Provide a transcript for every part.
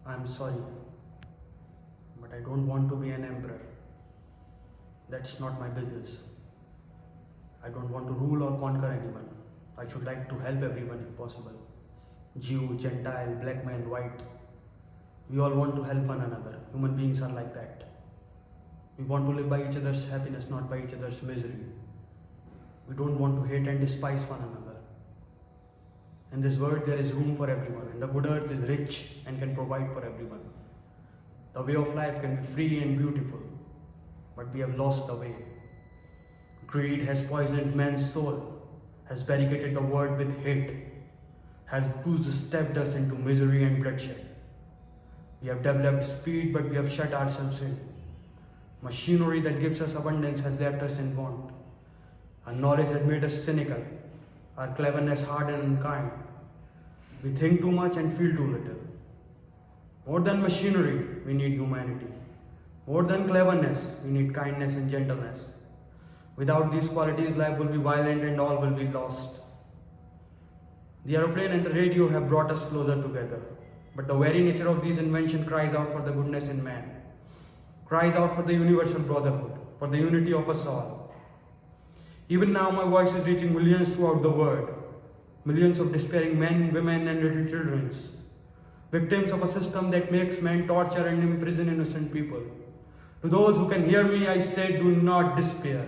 I'm sorry, but I don't want to be an emperor. That's not my business. I don't want to rule or conquer anyone. I should like to help everyone if possible. Jew, Gentile, black man, white. We all want to help one another. Human beings are like that. We want to live by each other's happiness, not by each other's misery. We don't want to hate and despise one another. In this world, there is room for everyone, and the good earth is rich and can provide for everyone. The way of life can be free and beautiful, but we have lost the way. Greed has poisoned man's soul, has barricaded the world with hate, has stepped us into misery and bloodshed. We have developed speed, but we have shut ourselves in. Machinery that gives us abundance has left us in want. Our knowledge has made us cynical, our cleverness hard and unkind. We think too much and feel too little. More than machinery, we need humanity. More than cleverness, we need kindness and gentleness. Without these qualities, life will be violent and all will be lost. The aeroplane and the radio have brought us closer together, but the very nature of these inventions cries out for the goodness in man, cries out for the universal brotherhood, for the unity of us all. Even now, my voice is reaching millions throughout the world, millions of despairing men, women, and little children, victims of a system that makes men torture and imprison innocent people. To those who can hear me, I say, do not despair.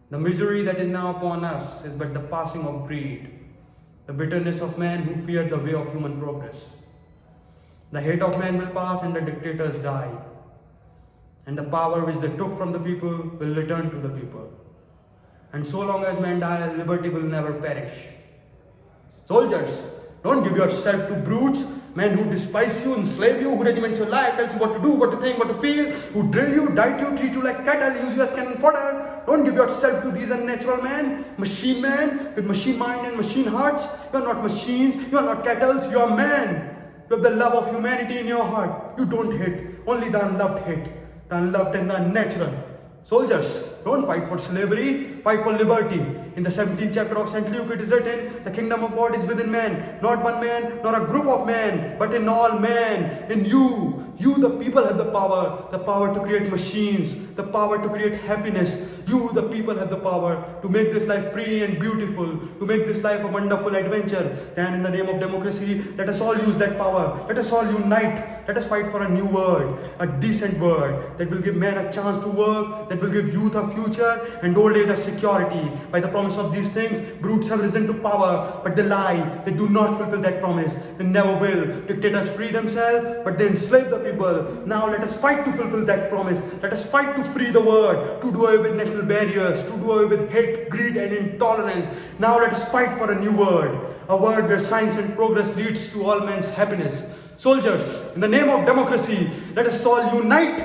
The misery that is now upon us is but the passing of greed, the bitterness of men who fear the way of human progress. The hate of men will pass and the dictators die, and the power which they took from the people will return to the people. And so long as men die, liberty will never perish. Soldiers, don't give yourself to brutes, men who despise you, enslave you, who regiment your life, tells you what to do, what to think, what to feel, who drill you, diet you, treat you like cattle, use you as cannon fodder. Don't give yourself to these unnatural men, machine men with machine mind and machine hearts. You are not machines, you are not cattle, you are men. You have the love of humanity in your heart. You don't hate, only the unloved hate, the unloved and the unnatural. Soldiers, don't fight for slavery, fight for liberty. In the 17th chapter of St. Luke it is written, the kingdom of God is within man, not one man, nor a group of men, but in all men, in you. You, the people, have the power to create machines, the power to create happiness. You, the people, have the power to make this life free and beautiful, to make this life a wonderful adventure. And in the name of democracy, let us all use that power. Let us all unite. Let us fight for a new world, a decent world that will give men a chance to work, that will give youth a future and old age a security. By the promise of these things, brutes have risen to power, but they lie. They do not fulfill that promise. They never will. Dictators free themselves, but they enslave the people. Now let us fight to fulfill that promise. Let us fight to free the world, to do away with national barriers, to do away with hate, greed and intolerance. Now let us fight for a new world, a world where science and progress leads to all men's happiness. Soldiers, in the name of democracy, let us all unite